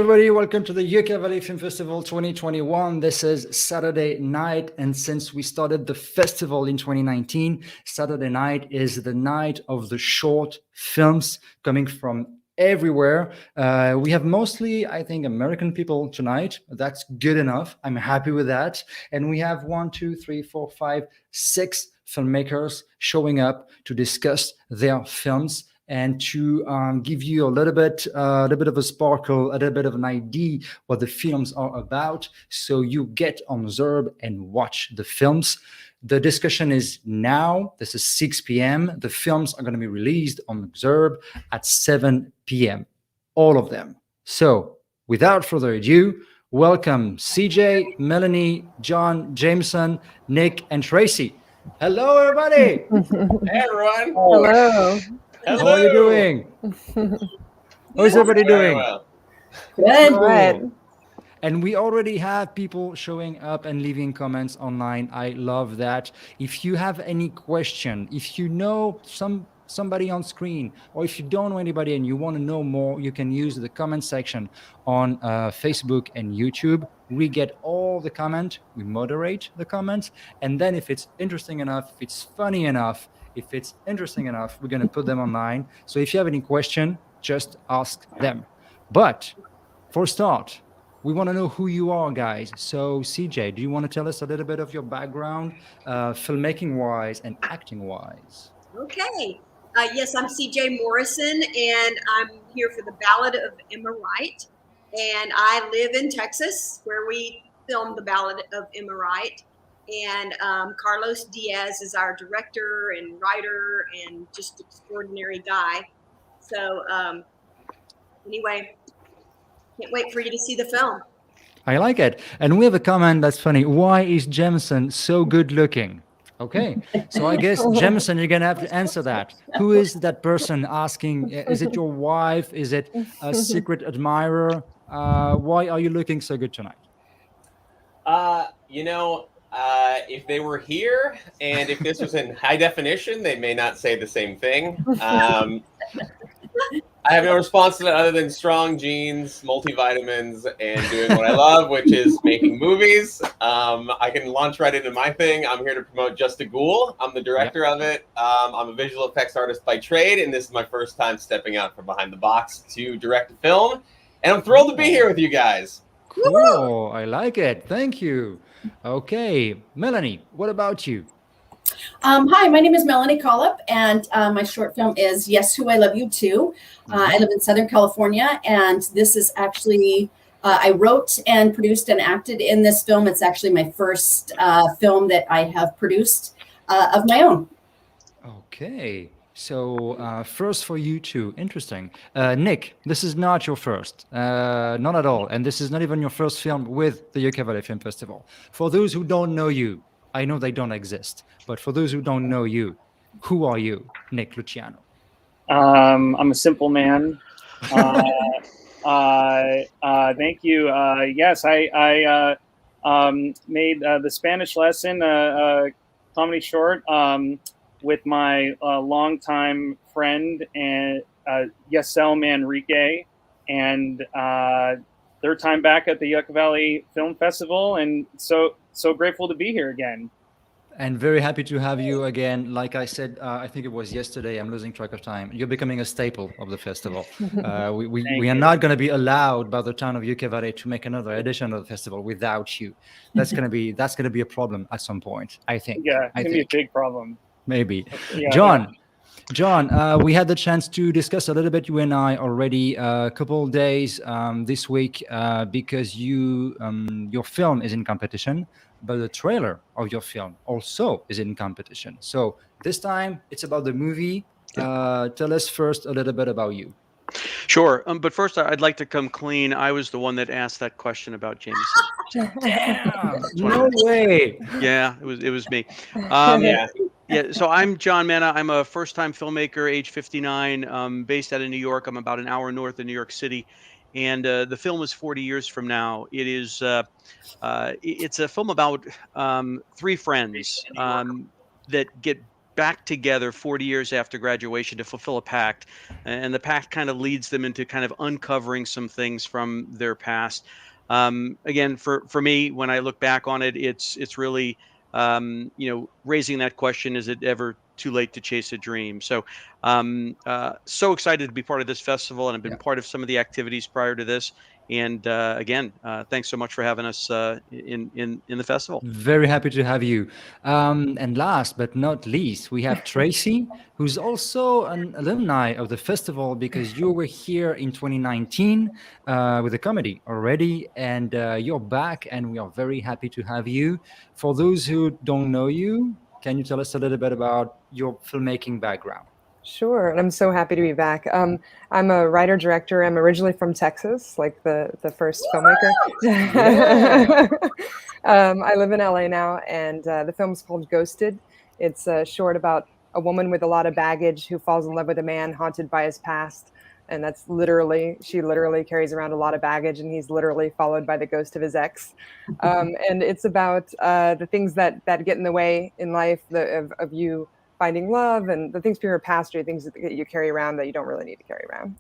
everybody. Welcome to the UK Valley Film Festival 2021. This is Saturday night. And since we started the festival in 2019, Saturday night is the night of the short films coming from everywhere. We have mostly, I think, American people tonight. That's good enough. I'm happy with that. And we have 6 filmmakers showing up to discuss their films and to give you a little bit of a sparkle, a little bit of an idea what the films are about, so you get on Zerb and watch the films. The discussion is now. This is 6 p.m. The films are going to be released on Zerb at 7 p.m. All of them. So, without further ado, welcome CJ, Melanie, John, Jameson, Nick, and Tracy. Hello, everybody. Hey, everyone. Hello. How are you doing? How's everybody doing? Well. Good. Good. And we already have people showing up and leaving comments online. I love that. If you have any question, if you know somebody on screen, or if you don't know anybody and you want to know more, you can use the comment section on Facebook and YouTube. We get all the comments, we moderate the comments, and then if it's interesting enough, if it's funny enough, if it's interesting enough, we're going to put them online. So if you have any question, just ask them. But for start, we want to know who you are, guys. So CJ, do you want to tell us a little bit of your background, filmmaking-wise and acting-wise? Okay. Yes, I'm CJ Morrison, and I'm here for the Ballad of Emma Wright. And I live in Texas, where we filmed the Ballad of Emma Wright. And Carlos Diaz is our director and writer and just extraordinary guy. So anyway, can't wait for you to see the film. I like it. And we have a comment that's funny. Why is Jameson so good looking? Okay, so I guess, Jameson, you're going to have to answer that. Who is that person asking? Is it your wife? Is it a secret admirer? Why are you looking so good tonight? If they were here and if this was in high definition, they may not say the same thing. I have no response to that other than strong genes, multivitamins, and doing what I love, which is making movies. I can launch right into my thing. I'm here to promote Just a Ghoul. I'm the director of it. I'm a visual effects artist by trade, and this is my first time stepping out from behind the box to direct a film. And I'm thrilled to be here with you guys. Cool. I like it. Thank you. Okay, Melanie, what about you? Hi, my name is Melanie Collop, and my short film is Yes, Who I Love You Too. I live in Southern California, and this is actually, I wrote and produced and acted in this film. It's actually my first film that I have produced of my own. Okay. So first for you two, interesting. Nick, this is not your first, not at all. And this is not even your first film with the UK Valley Film Festival. For those who don't know you, I know they don't exist, but for those who don't know you, who are you, Nick Luciano? I'm a simple man. Thank you. Yes, I made the Spanish lesson, comedy short, with my longtime friend and Yesel Manrique, and third time back at the Yucca Valley Film Festival, and so grateful to be here again. And very happy to have you again. Like I said, I think it was yesterday, I'm losing track of time. You're becoming a staple of the festival. We are not going to be allowed by the town of UK Valley to make another edition of the festival without you. That's going to be a problem at some point, I think. Yeah, it's going to be a big problem. Maybe. Yeah, John, we had the chance to discuss a little bit, you and I, already a couple of days this week because your film is in competition, but the trailer of your film also is in competition. So this time it's about the movie. Tell us first a little bit about you. Sure. But first, I'd like to come clean. I was the one that asked that question about Jameson. Damn, no way. Yeah, it was me. Yeah. So I'm John Manna. I'm a first-time filmmaker, age 59, based out of New York. I'm about an hour north of New York City, and the film is 40 years from now. It is. It's a film about 3 friends that get back together 40 years after graduation to fulfill a pact, and the pact kind of leads them into kind of uncovering some things from their past. Again, for me, when I look back on it, it's really raising that question: is it ever too late to chase a dream? So, so excited to be part of this festival, and I've been part of some of the activities prior to this. And again, thanks so much for having us in the festival. Very happy to have you. And last but not least, we have Tracy, who's also an alumni of the festival because you were here in 2019 with a comedy already, and you're back, and we are very happy to have you. For those who don't know you, can you tell us a little bit about your filmmaking background? Sure, and I'm so happy to be back. I'm a writer-director. I'm originally from Texas, like the first filmmaker. Yeah. I live in LA now, and the film's called Ghosted. It's a short about a woman with a lot of baggage who falls in love with a man haunted by his past. And she literally carries around a lot of baggage, and he's literally followed by the ghost of his ex. And it's about the things that get in the way in life of you finding love, and the things from your past are things that you carry around that you don't really need to carry around.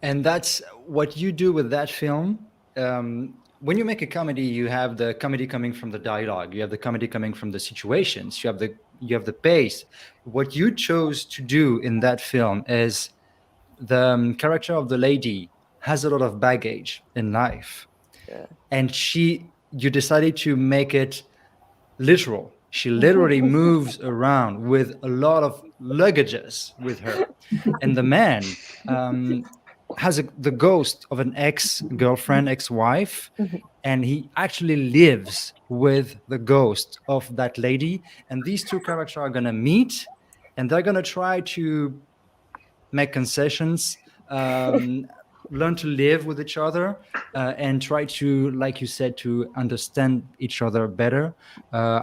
And that's what you do with that film. When you make a comedy, you have the comedy coming from the dialogue, you have the comedy coming from the situations, you have the pace. What you chose to do in that film is the character of the lady has a lot of baggage in life, and you decided to make it literal. She literally moves around with a lot of luggages with her, and the man has the ghost of an ex-girlfriend, ex-wife, and he actually lives with the ghost of that lady. And these two characters are gonna meet, and they're gonna try to make concessions, learn to live with each other, and try to, like you said, to understand each other better. Where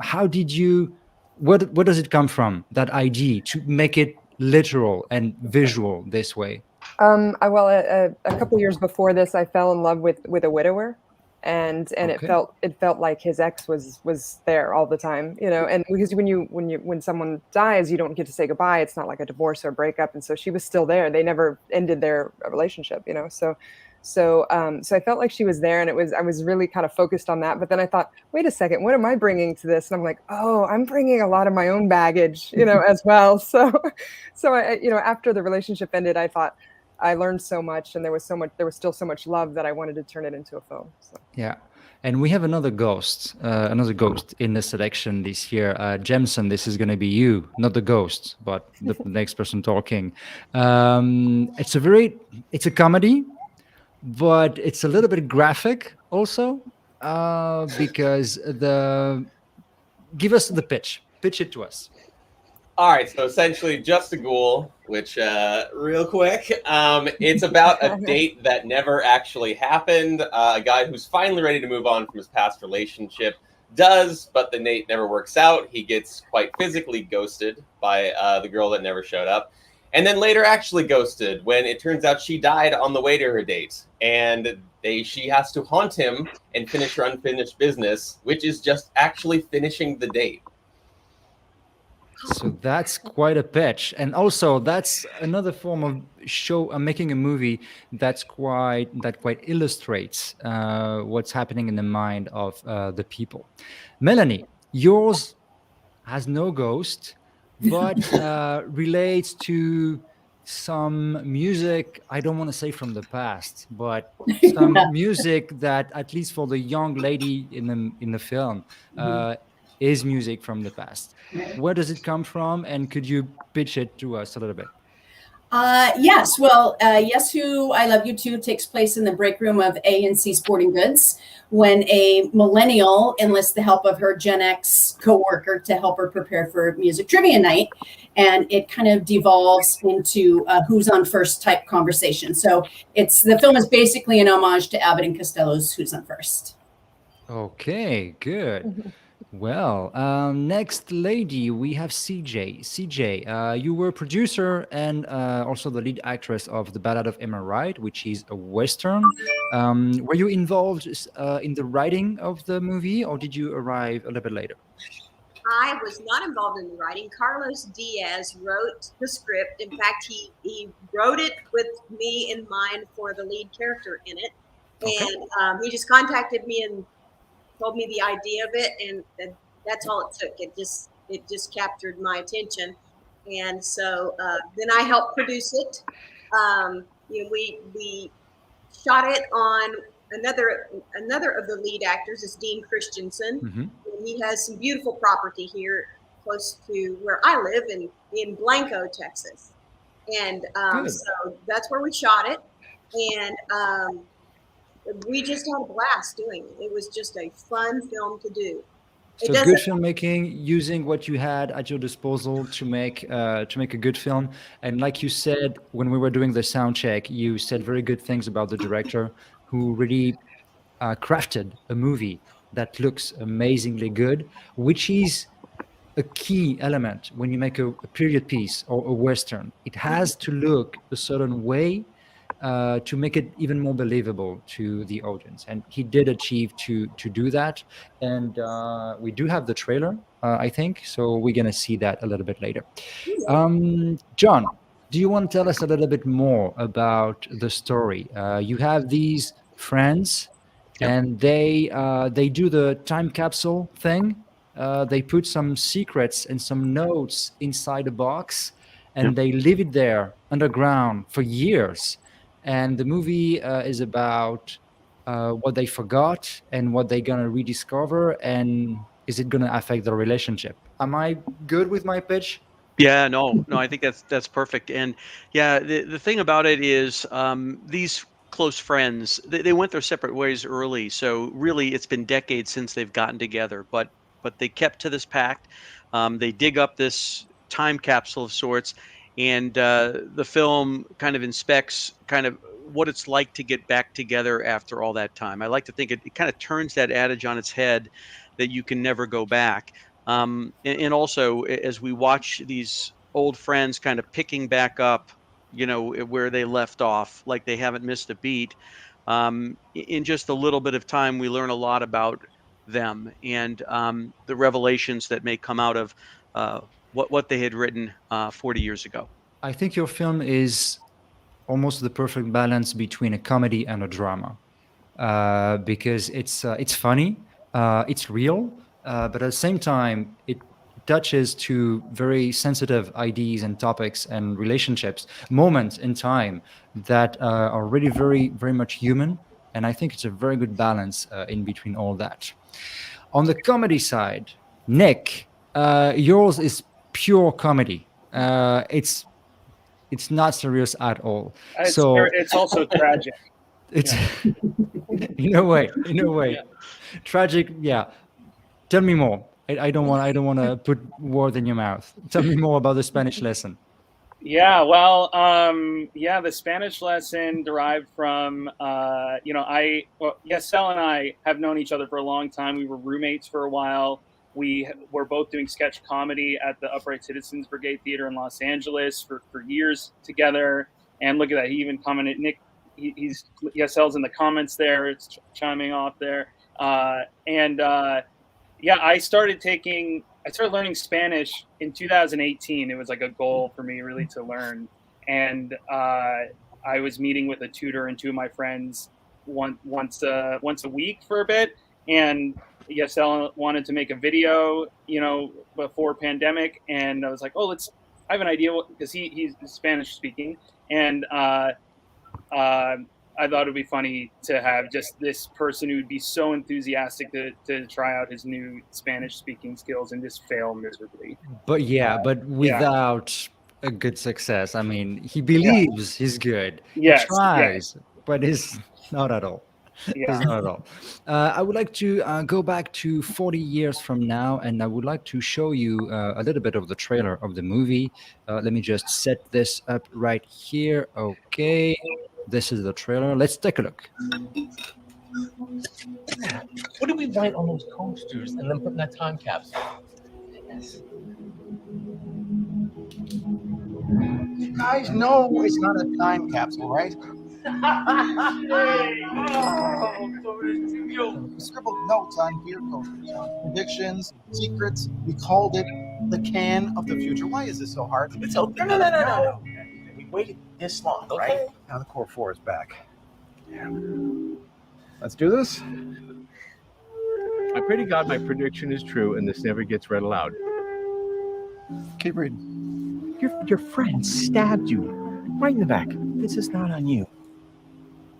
does it come from, that idea to make it literal and visual this way? A couple years before this, I fell in love with a widower, and Okay. it felt like his ex was there all the time, and because when someone dies, you don't get to say goodbye. It's not like a divorce or a breakup, and so she was still there. They never ended their relationship, so I felt like she was there, and I was really kind of focused on that. But then I thought, wait a second, what am I bringing to this? And I'm like, oh, I'm bringing a lot of my own baggage, as well. So I, after the relationship ended, I thought, I learned so much, and there was still so much love that I wanted to turn it into a film. So. Yeah. And we have another ghost in the selection this year. Jemson, this is going to be you, not the ghost, but the next person talking. It's a comedy, but it's a little bit graphic also, because give us the pitch it to us. All right, so essentially Just a Ghoul, which real quick, it's about a date that never actually happened. A guy who's finally ready to move on from his past relationship does, but the date never works out. He gets quite physically ghosted by the girl that never showed up, and then later actually ghosted when it turns out she died on the way to her date, and she has to haunt him and finish her unfinished business, which is just actually finishing the date. So that's quite a pitch, and also that's another form of making a movie that quite illustrates what's happening in the mind of the people. Melanie, yours has no ghost, but relates to some music. I don't want to say from the past, but some music that, at least for the young lady in the film, is music from the past. Where does it come from, and could you pitch it to us a little bit? Yes. Well, Yes Who I Love You Too takes place in the break room of A&C Sporting Goods when a millennial enlists the help of her Gen X coworker to help her prepare for music trivia night. And it kind of devolves into a who's on first type conversation. So the film is basically an homage to Abbott and Costello's Who's on First. Okay, good. Well, next lady, we have CJ. CJ, you were producer and also the lead actress of The Ballad of Wright, which is a Western. Were you involved in the writing of the movie, or did you arrive a little bit later? I was not involved in the writing. Carlos Diaz wrote the script. In fact, he wrote it with me in mind for the lead character in it. Okay. And he just contacted me and told me the idea of it, and that's all it took. It just captured my attention, and so then I helped produce it. We shot it on another of the lead actors is Dean Christensen. And he has some beautiful property here close to where I live in Blanco, Texas, and so that's where we shot it, and we just had a blast doing it. It was just a fun film to do. So good filmmaking, using what you had at your disposal to make a good film. And like you said, when we were doing the sound check, you said very good things about the director, who really crafted a movie that looks amazingly good, which is a key element when you make a period piece or a Western. It has to look a certain way to make it even more believable to the audience. And he did achieve to do that. And we do have the trailer, I think. So we're going to see that a little bit later. John, do you want to tell us a little bit more about the story? You have these friends, and they do the time capsule thing. They put some secrets and some notes inside a box, and they leave it there underground for years. And the movie is about what they forgot and what they're going to rediscover, and is it going to affect their relationship? Am I good with my pitch? Yeah, no, I think that's perfect. And yeah, the thing about it is these close friends, they went their separate ways early. So really, it's been decades since they've gotten together, but they kept to this pact. They dig up this time capsule of sorts, and the film kind of inspects kind of what it's like to get back together after all that time. I like to think it kind of turns that adage on its head that you can never go back. And also, as we watch these old friends kind of picking back up, where they left off, like they haven't missed a beat, in just a little bit of time, we learn a lot about them and the revelations that may come out of what they had written 40 years ago. I think your film is almost the perfect balance between a comedy and a drama, because it's funny, it's real, but at the same time, it touches to very sensitive ideas and topics and relationships, moments in time that are really very, very much human. And I think it's a very good balance in between all that. On the comedy side, Nick, yours is pure comedy. It's not serious at all. It's also tragic. It's in a way, tragic. Yeah. Tell me more. I don't want to put words in your mouth. Tell me more about the Spanish lesson. Yeah, well, the Spanish lesson derived from, Yesel and I have known each other for a long time. We were roommates for a while. We were both doing sketch comedy at the Upright Citizens Brigade Theater in Los Angeles for years together. And look at that, he even commented, Nick, Yesel's in the comments there, it's chiming off there. I started learning Spanish in 2018. It was like a goal for me really to learn. And I was meeting with a tutor and two of my friends once a week for a bit. And Yesel wanted to make a video, before pandemic. And I was like, I have an idea, because he's Spanish speaking. And I thought it'd be funny to have just this person who would be so enthusiastic to try out his new Spanish speaking skills and just fail miserably. But without a good success. I mean, he believes he's good. Yes, he tries, but he's not at all. Yeah. He's not at all. I would like to go back to 40 years from now, and I would like to show you a little bit of the trailer of the movie. Let me just set this up right here. Okay. This is the trailer. Let's take a look. What did we write on those coasters and then put in that time capsule? You guys know it's not a time capsule, right? We scribbled notes on beer coasters, predictions, secrets. We called it the can of the future. Why is this so hard? It's okay. No. We waited this long, right? Now the core 4 is back. Yeah. Let's do this. I pray to God my prediction is true and this never gets read aloud. Keep reading. Your friend stabbed you right in the back. This is not on you.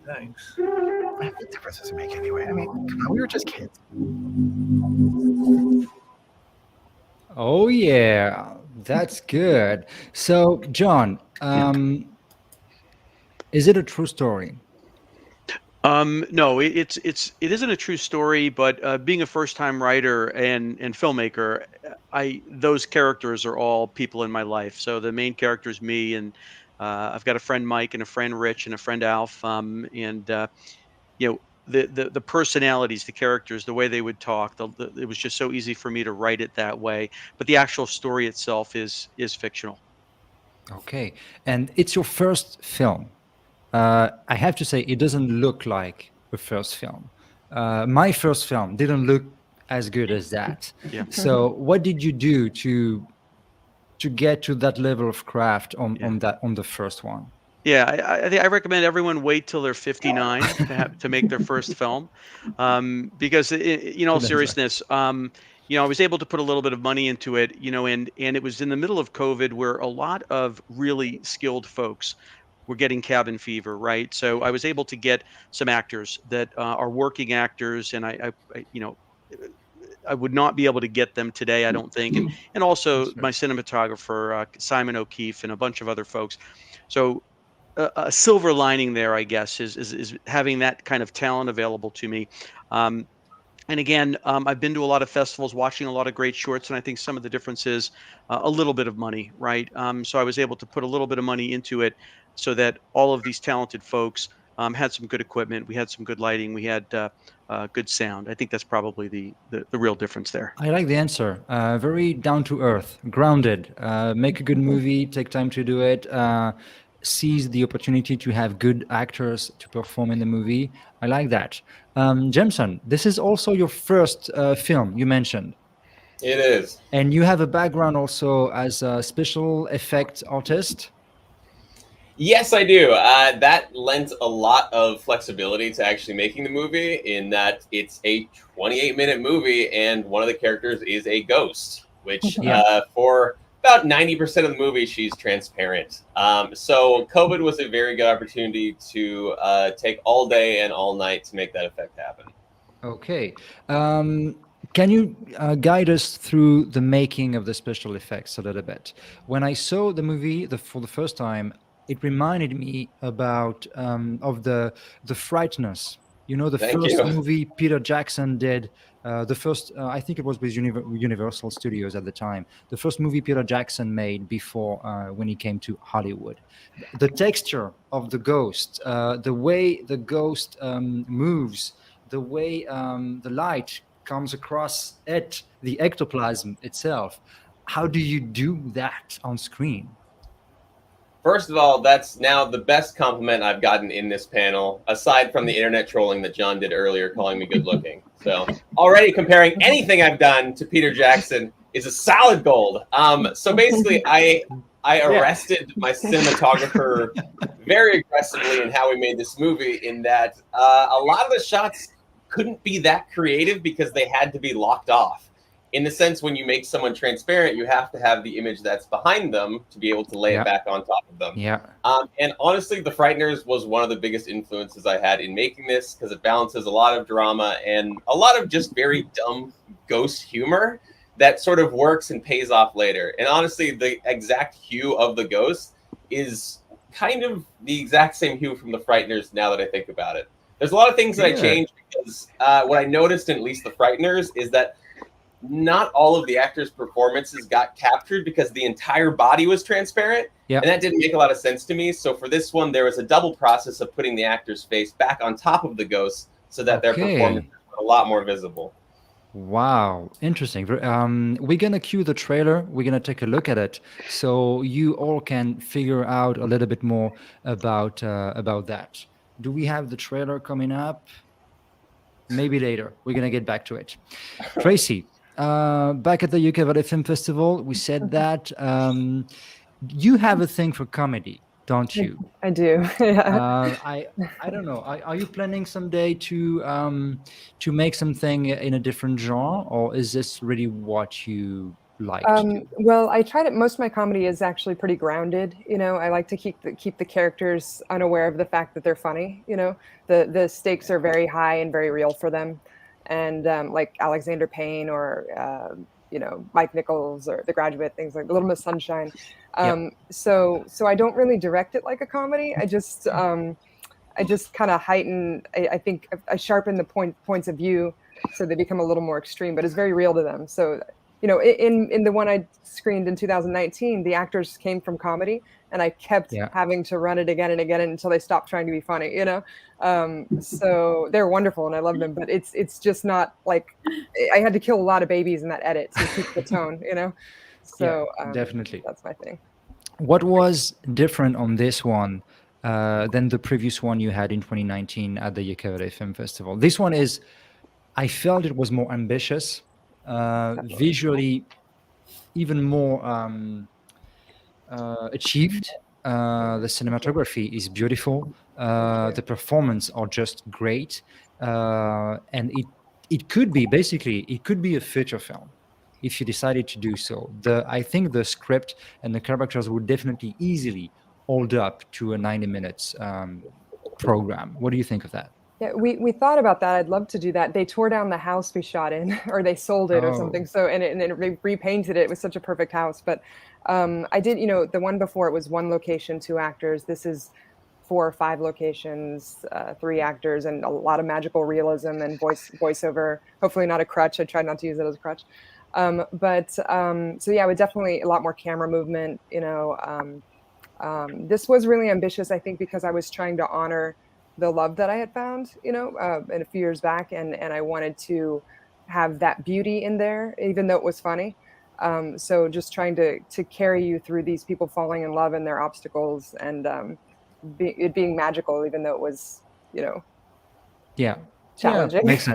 Thanks. What difference does it make anyway? I mean, come on, we were just kids. Oh yeah, that's good. So, John, is it a true story? No, it isn't a true story, but being a first-time writer and filmmaker, those characters are all people in my life. So the main character is me, and I've got a friend Mike and a friend Rich and a friend Alf, and you know, the personalities, the characters, the way they would talk, it was just so easy for me to write it that way. But the actual story itself is fictional. Okay, and it's your first film. I have to say, it doesn't look like a first film. My first film didn't look as good as that. Yeah. So, what did you do to get to that level of craft on the first one? Yeah, I think I recommend everyone wait till they're 59 to make their first film, because in all seriousness, I was able to put a little bit of money into it, and it was in the middle of COVID where a lot of really skilled folks were getting cabin fever, right? So I was able to get some actors that are working actors, and I would not be able to get them today, I don't think, and also my cinematographer Simon O'Keefe and a bunch of other folks. So a silver lining there, I guess, is having that kind of talent available to me. And again, I've been to a lot of festivals, watching a lot of great shorts, and I think some of the difference is a little bit of money, right? So I was able to put a little bit of money into it so that all of these talented folks had some good equipment. We had some good lighting. We had good sound. I think that's probably the real difference there. I like the answer. Very down to earth, grounded. Make a good movie, take time to do it. Seize the opportunity to have good actors to perform in the movie. I like that. Jameson, this is also your first film you mentioned. It is. And you have a background also as a special effect artist. Yes, I do. That lent a lot of flexibility to actually making the movie, in that it's a 28-minute movie and one of the characters is a ghost, which for about 90% of the movie, she's transparent. So COVID was a very good opportunity to take all day and all night to make that effect happen. Okay. Can you guide us through the making of the special effects a little bit? When I saw the movie for the first time, it reminded me about of the Frightness. The first movie Peter Jackson did. The first, I think it was with Universal Studios at the time. The first movie Peter Jackson made before when he came to Hollywood. The texture of the ghost, the way the ghost moves, the way the light comes across the ectoplasm itself. How do you do that on screen? First of all, that's now the best compliment I've gotten in this panel, aside from the internet trolling that John did earlier, calling me good looking. So already comparing anything I've done to Peter Jackson is a solid gold. So basically, I arrested my cinematographer very aggressively in how we made this movie, in that a lot of the shots couldn't be that creative because they had to be locked off. In the sense, when you make someone transparent, you have to have the image that's behind them to be able to lay it back on top of them. Yeah. And honestly, The Frighteners was one of the biggest influences I had in making this, because it balances a lot of drama and a lot of just very dumb ghost humor that sort of works and pays off later. And honestly, the exact hue of the ghost is kind of the exact same hue from The Frighteners now that I think about it. There's a lot of things that I changed, because what I noticed in at least The Frighteners is that not all of the actors' performances got captured because the entire body was transparent. And that didn't make a lot of sense to me. So for this one, there was a double process of putting the actor's face back on top of the ghost so that their performance was a lot more visible. Wow, interesting. We're gonna cue the trailer. We're gonna take a look at it, so you all can figure out a little bit more about that. Do we have the trailer coming up? Maybe later. We're gonna get back to it. Tracy, back at the UK Valley Film Festival, we said that you have a thing for comedy, don't you? I do. Yeah. I don't know. Are you planning someday to make something in a different genre, or is this really what you like to do? Well, I try to. Most of my comedy is actually pretty grounded. I like to keep the characters unaware of the fact that they're funny. The stakes are very high and very real for them, and like Alexander Payne or Mike Nichols or The Graduate, things like Little Miss Sunshine. So I don't really direct it like a comedy. I just kind of heighten. I think I sharpen the points of view so they become a little more extreme, but it's very real to them. So in the one I screened in 2019, the actors came from comedy, and I kept having to run it again and again until they stopped trying to be funny. So they're wonderful and I love them, but it's just not like I had to kill a lot of babies in that edit to keep the tone. So definitely, that's my thing. What was different on this one than the previous one you had in 2019 at the UK Valley Film Festival? This one I felt it was more ambitious. Visually even more achieved. The cinematography is beautiful. The performance are just great. And it could be a feature film if you decided to do so. I think the script and the characters would definitely easily hold up to a 90 minutes program. What do you think of that? Yeah, we thought about that. I'd love to do that. They tore down the house we shot in, or they sold it or something. So and it repainted it. It was such a perfect house. But I did, the one before it was 1 location, 2 actors. This is 4 or 5 locations, 3 actors, and a lot of magical realism and voiceover. Hopefully not a crutch. I tried not to use it as a crutch. So yeah, with definitely a lot more camera movement. This was really ambitious, I think, because I was trying to honor the love that I had found, a few years back, and I wanted to have that beauty in there, even though it was funny. So just trying to carry you through these people falling in love and their obstacles, and it being magical, even though it was, challenging. Makes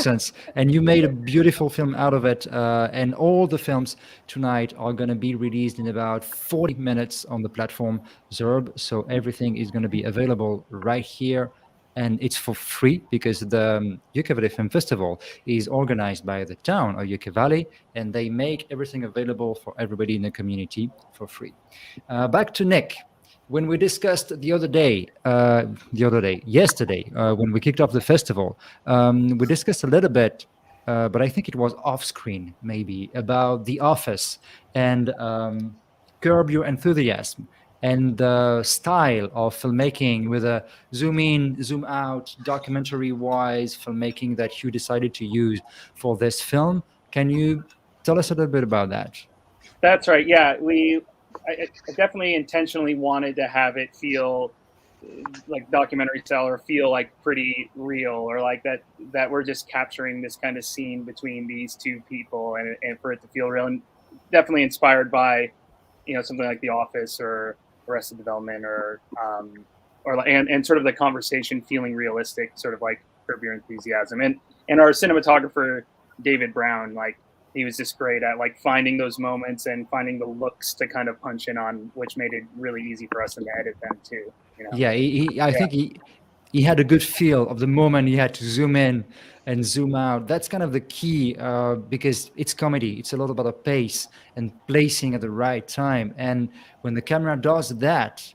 sense. And you made a beautiful film out of it. And all the films tonight are going to be released in about 40 minutes on the platform Zerb. So everything is going to be available right here. And it's for free because the UK Valley Film Festival is organized by the town of UK Valley, and they make everything available for everybody in the community for free. Back to Nick. When we discussed yesterday, when we kicked off the festival, we discussed a little bit, but I think it was off screen maybe, about The Office and Curb Your Enthusiasm and the style of filmmaking with a zoom in, zoom out, documentary-wise filmmaking that you decided to use for this film. Can you tell us a little bit about that? That's right. Yeah, I definitely intentionally wanted to have it feel like documentary style, or feel like pretty real, or like that we're just capturing this kind of scene between these 2 people, and for it to feel real, and definitely inspired by something like The Office or Arrested Development, and sort of the conversation feeling realistic, sort of like Curb Your Enthusiasm, and our cinematographer David Brown, like, he was just great at like finding those moments and finding the looks to kind of punch in on, which made it really easy for us to edit them too. Yeah, I think he had a good feel of the moment he had to zoom in and zoom out. That's kind of the key, because it's comedy. It's a lot about a pace and placing at the right time. And when the camera does that,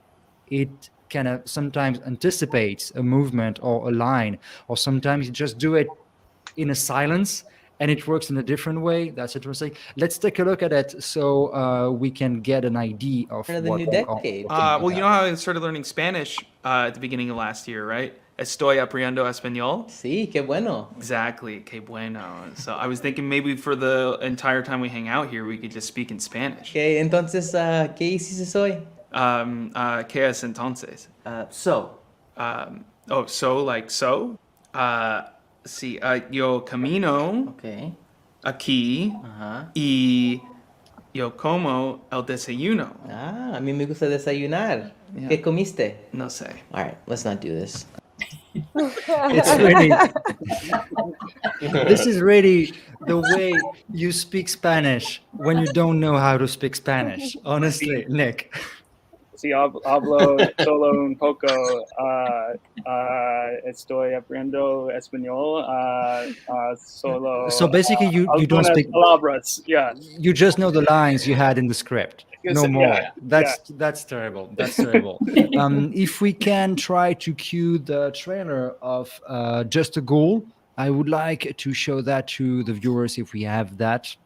it kind of sometimes anticipates a movement or a line, or sometimes you just do it in a silence and it works in a different way. That's interesting. Let's take a look at it so we can get an idea of the what new decade. Well, you know how I started learning Spanish at the beginning of last year, right? Estoy aprendiendo español. Sí, qué bueno. Exactly, qué bueno. So I was thinking maybe for the entire time we hang out here, we could just speak in Spanish. Okay, entonces, ¿qué hiciste hoy? ¿Qué es entonces? So. So like so. Sí, yo camino aquí y yo como el desayuno. A mí me gusta desayunar. Yeah. ¿Qué comiste? No sé. All right, let's not do this. It's really this is really the way you speak Spanish when you don't know how to speak Spanish. Honestly, Nick. Si hablo solo un poco. Estoy aprendiendo español. Solo So basically, you don't algunas speak. palabras. Yeah. You just know the lines you had in the script. No Yeah, more. yeah. That's terrible. That's terrible. If we can try to cue the trailer of Just a Goal, I would like to show that to the viewers if we have that.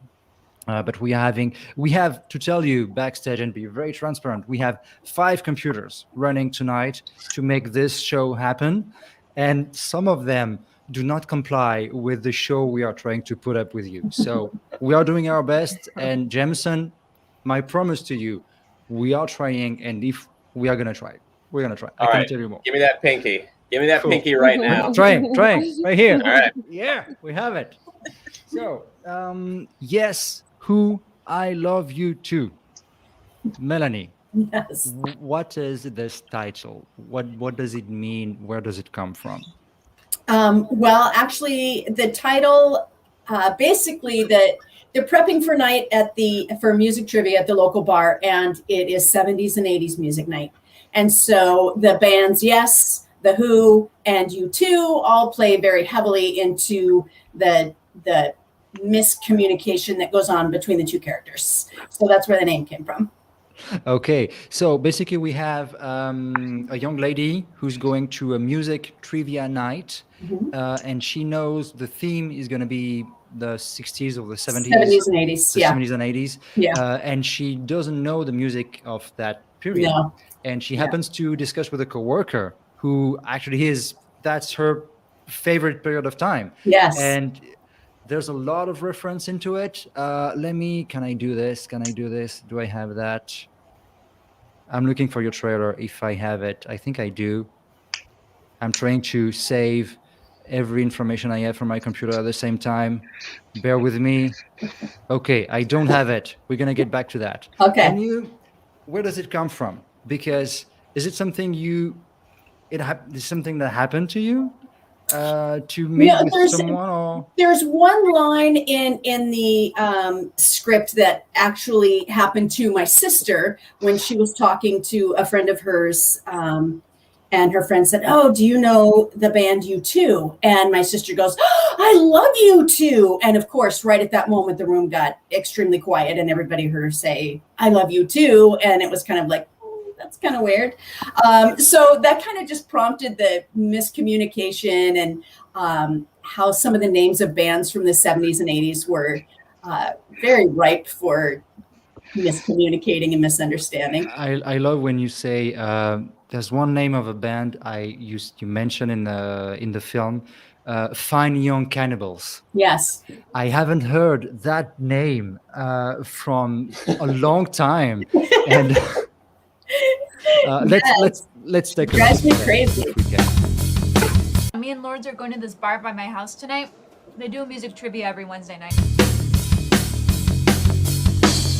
But we have to tell you backstage and be very transparent. We have 5 computers running tonight to make this show happen, and some of them do not comply with the show we are trying to put up with you. So we are doing our best. And Jameson, my promise to you, we are trying. And if we are gonna try, we're gonna try. I All can right. tell you more. Give me that pinky. Give me that Cool. pinky right now. Trying right here. All right. Yeah, we have it. So, yes, who I love you too. Melanie, Yes. what is this title? What does it mean? Where does it come from? Well, actually, the title, basically, they're prepping for night for music trivia at the local bar, and it is 70s and 80s music night. And so the bands, Yes, The Who, and U2 all play very heavily into the miscommunication that goes on between the two characters. So that's where the name came from. Okay, so basically we have a young lady who's going to a music trivia night, and she knows the theme is going to be the 60s or the 70s. 70s and 80s, the yeah. 70s and 80s. Yeah. And she doesn't know the music of that period. No. And she happens to discuss with a coworker who actually that's her favorite period of time. Yes. And there's a lot of reference into it. Can I do this? Do I have that? I'm looking for your trailer if I have it. I think I do. I'm trying to save every information I have from my computer at the same time. Bear with me. Okay, I don't have it. We're going to get back to that. Okay. Where does it come from? Because is it something is something that happened to you? To meet with someone, or there's one line in the script that actually happened to my sister when she was talking to a friend of hers, and her friend said, "Oh, do you know the band U2?" And my sister goes, "Oh, I love U2." And of course, right at that moment, the room got extremely quiet, and everybody heard her say, "I love U2," and it was kind of like, that's kind of weird. So that kind of just prompted the miscommunication and how some of the names of bands from the 70s and 80s were very ripe for miscommunicating and misunderstanding. I love when you say there's one name of a band you mentioned in the film, Fine Young Cannibals. Yes. I haven't heard that name from a long time, and let's take a look. Drives me crazy. Me and Lords are going to this bar by my house tonight. They do music trivia every Wednesday night.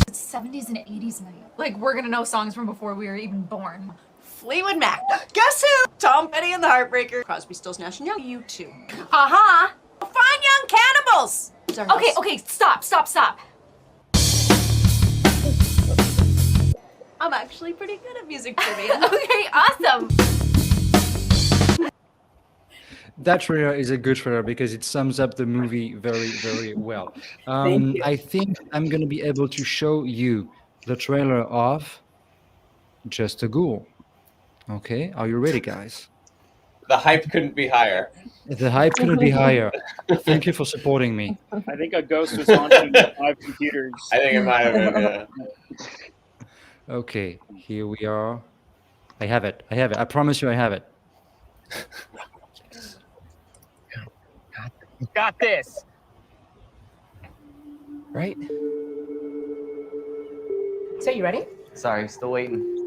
It's 70s and 80s night. Like, we're gonna know songs from before we were even born. Fleetwood Mac. Guess who? Tom Petty and the Heartbreakers. Crosby, Stills, Nash and Young. U2. Uh-huh. Fine Young Cannibals. Okay, stop. I'm actually pretty good at music trivia. Okay, awesome. That trailer is a good trailer because it sums up the movie very, very well. Thank you. I think I'm going to be able to show you the trailer of Just a Ghoul. Okay, are you ready, guys? The hype couldn't be higher. The hype couldn't be higher. Thank you for supporting me. I think a ghost was haunting 5 computers. I think it might have been, yeah. Okay, here we are. I have it. I promise you I have it. Got this. Right? So you ready? Sorry, still waiting.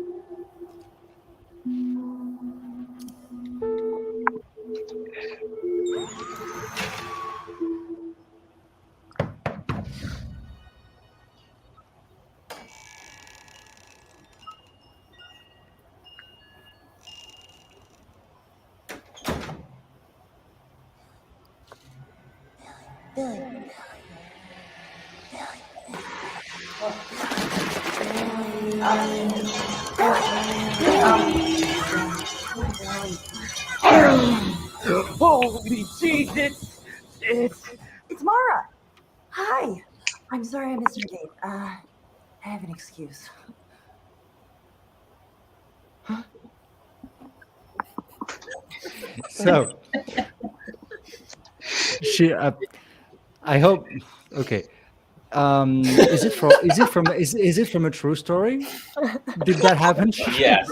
Holy Jesus! It's Mara. Hi. I'm sorry I missed your date. I have an excuse. So she, I hope. Okay. Is it from a true story? Did that happen? Yes.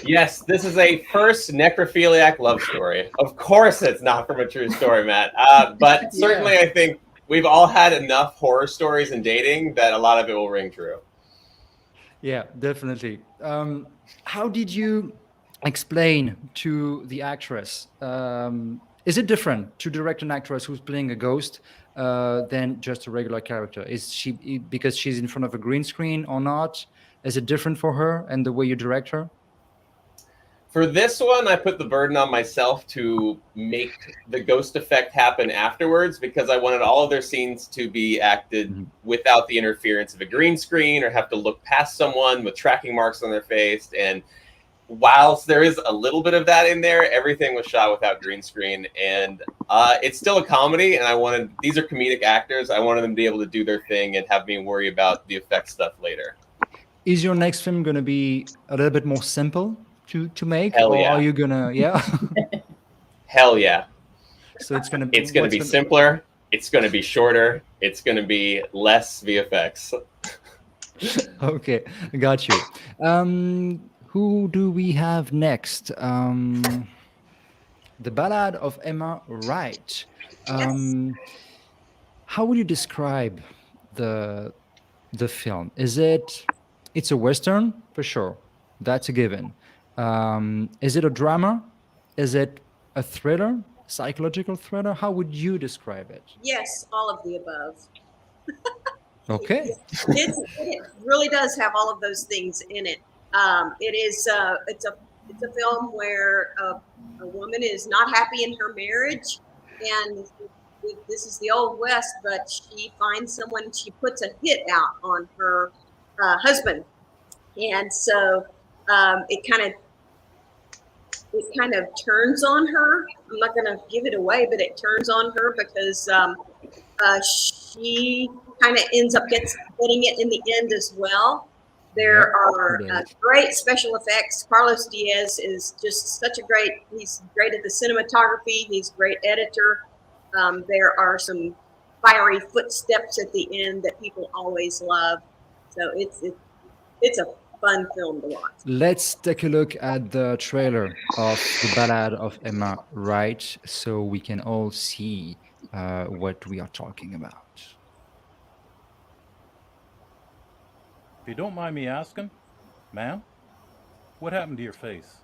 Yes, this is a first necrophiliac love story. Of course, it's not from a true story, Matt. But certainly, I think we've all had enough horror stories in dating that a lot of it will ring true. Yeah, definitely. How did you explain to the actress? Is it different to direct an actress who's playing a ghost than just a regular character? Is she because she's in front of a green screen or not? Is it different for her and the way you direct her? For this one, I put the burden on myself to make the ghost effect happen afterwards because I wanted all of their scenes to be acted without the interference of a green screen or have to look past someone with tracking marks on their face. And whilst there is a little bit of that in there, everything was shot without green screen. And it's still a comedy, and these are comedic actors. I wanted them to be able to do their thing and have me worry about the effect stuff later. Is your next film going to be a little bit more simple to make? Hell or yeah. are you gonna Hell yeah. So it's gonna be simpler, it's gonna be shorter, it's gonna be less VFX. Okay, got you. Who do we have next? The Ballad of Emma Wright. How would you describe the film? It's a Western for sure, that's a given. Is it a drama? Is it a thriller, psychological thriller? How would you describe it? Yes, all of the above. Okay. It really does have all of those things in it. It's a film where a woman is not happy in her marriage, and this is the Old West, but she finds someone, she puts a hit out on her husband, and so it kind of turns on her. I'm not going to give it away, but it turns on her because she kind of ends up getting it in the end as well. There are great special effects. Carlos Diaz is just he's great at the cinematography. He's a great editor. There are some fiery footsteps at the end that people always love. So it's a fun film to watch. Let's take a look at the trailer of The Ballad of Emma Wright so we can all see what we are talking about. If you don't mind me asking, ma'am, what happened to your face?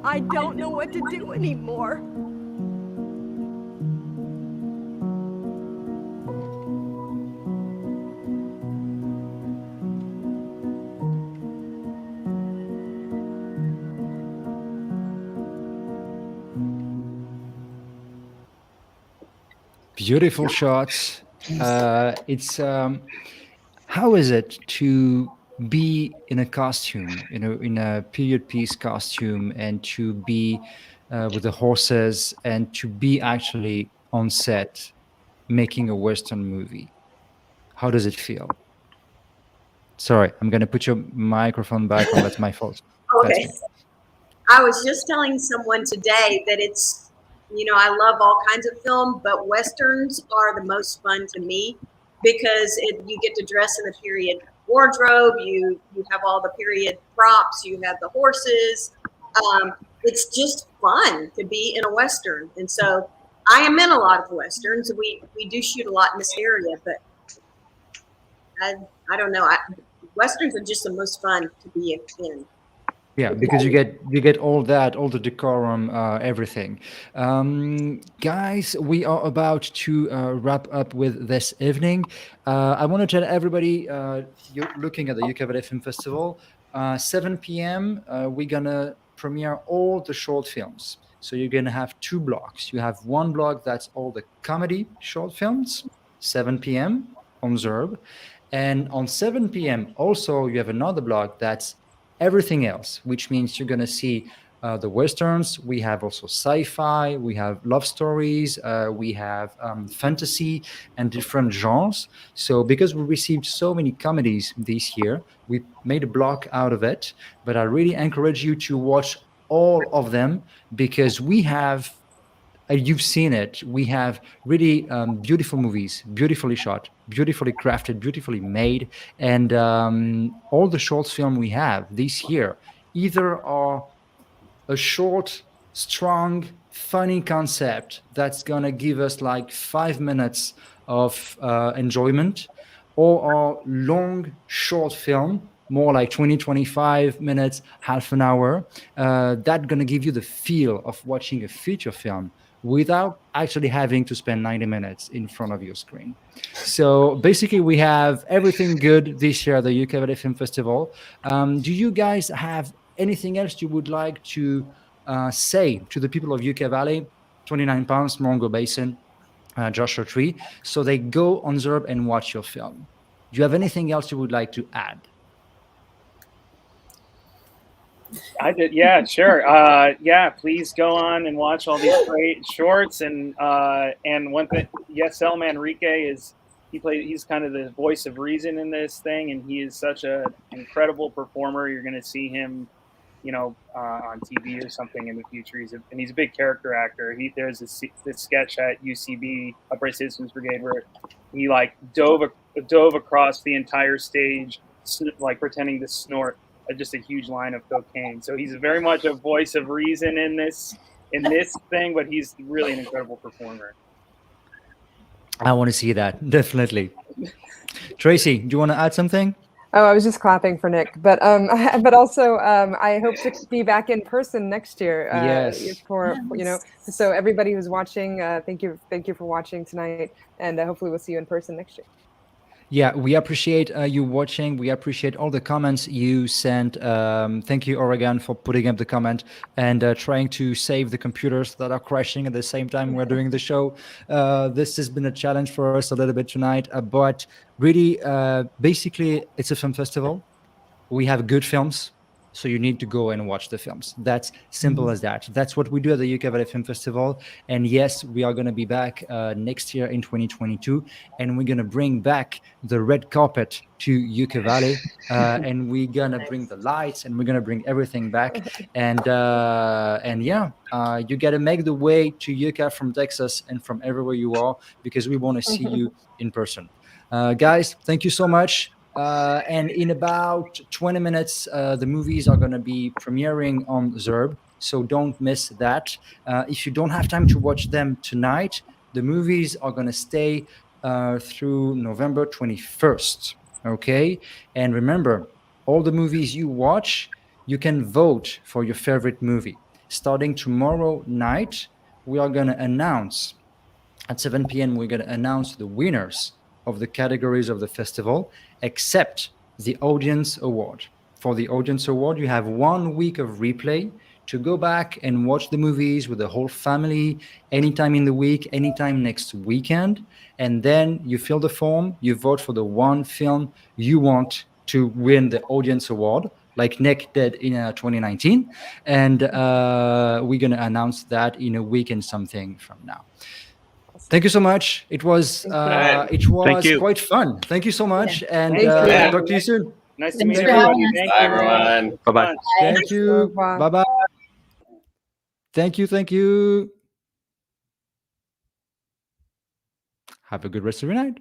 I don't know what to do anymore. Beautiful shots. It's how is it to be in a costume, in a period piece costume, and to be with the horses, and to be actually on set making a Western movie? How does it feel? Sorry, I'm going to put your microphone back on. That's my fault. That's Okay. me. I was just telling someone today that it's, I love all kinds of film, but Westerns are the most fun to me because you get to dress in the period wardrobe. You have all the period props. You have the horses. It's just fun to be in a Western. And so I am in a lot of Westerns. We do shoot a lot in this area, but I don't know. Westerns are just the most fun to be in. Yeah, because you get all that, all the decorum, everything. Guys, we are about to wrap up with this evening. I want to tell everybody, you're looking at the UK Valley Film Festival, 7 p.m. We're gonna premiere all the short films. So you're gonna have two blocks. You have one block that's all the comedy short films, 7 p.m. on Zerb, and on 7 p.m. also you have another block that's everything else, which means you're going to see the Westerns. We have also sci-fi, we have love stories, we have fantasy and different genres. So because we received so many comedies this year, we made a block out of it. But I really encourage you to watch all of them, because we have, you've seen it, we have really beautiful movies, beautifully shot, beautifully crafted, beautifully made. And all the short film we have this year either are a short, strong, funny concept that's gonna give us like 5 minutes of enjoyment, or a long, short film, more like 20, 25 minutes, half an hour, that's gonna give you the feel of watching a feature film without actually having to spend 90 minutes in front of your screen. So basically, we have everything good this year at the UK Valley Film Festival. Do you guys have anything else you would like to say to the people of UK Valley, 29 pounds, Morongo Basin, Joshua Tree, so they go on Zerb and watch your film? Do you have anything else you would like to add? I did, yeah, sure. Yeah, please go on and watch all these great shorts. And one thing, Yesel Manrique he's kind of the voice of reason in this thing, and he is such an incredible performer. You're going to see him, on TV or something in the future. He's a big character actor. There's this sketch at UCB, Upright Citizens Brigade, where he like dove across the entire stage, like pretending to snort just a huge line of cocaine. So he's very much a voice of reason in this thing, but he's really an incredible performer. I want to see that, definitely. Tracy, do you want to add something? Oh, I was just clapping for Nick, but also I hope to be back in person next year. Yes. So everybody who's watching, thank you for watching tonight, and hopefully we'll see you in person next year. Yeah, we appreciate you watching. We appreciate all the comments you sent. Thank you, Oregon, for putting up the comment and trying to save the computers that are crashing at the same time we're doing the show. This has been a challenge for us a little bit tonight, but really, basically, it's a film festival. We have good films, so you need to go and watch the films. That's simple as that. That's what we do at the UK Valley Film Festival. And yes, we are going to be back next year in 2022, and we're going to bring back the red carpet to UK Valley, and we're going to bring the lights, and we're going to bring everything back. And yeah, you got to make the way to UK from Texas and from everywhere you are, because we want to see you in person. Guys, thank you so much. And in about 20 minutes, the movies are going to be premiering on Zerb, so don't miss that. If you don't have time to watch them tonight, the movies are going to stay through November 21st, okay? And remember, all the movies you watch, you can vote for your favorite movie. Starting tomorrow night, we are going to announce, at 7 p.m., we're going to announce the winners of the categories of the festival, except the Audience Award. For the Audience Award, you have 1 week of replay to go back and watch the movies with the whole family, anytime in the week, anytime next weekend. And then you fill the form, you vote for the one film you want to win the audience award, like Nick did in 2019, and we're gonna announce that in a week and something from now. Thank you so much. It was quite fun. Thank you so much, and talk to you soon. Nice to meet Thanks for everybody. having us. Thank Bye, you. everyone. Bye-bye. Thank you. Bye bye. Thank you. Thank you. Have a good rest of your night.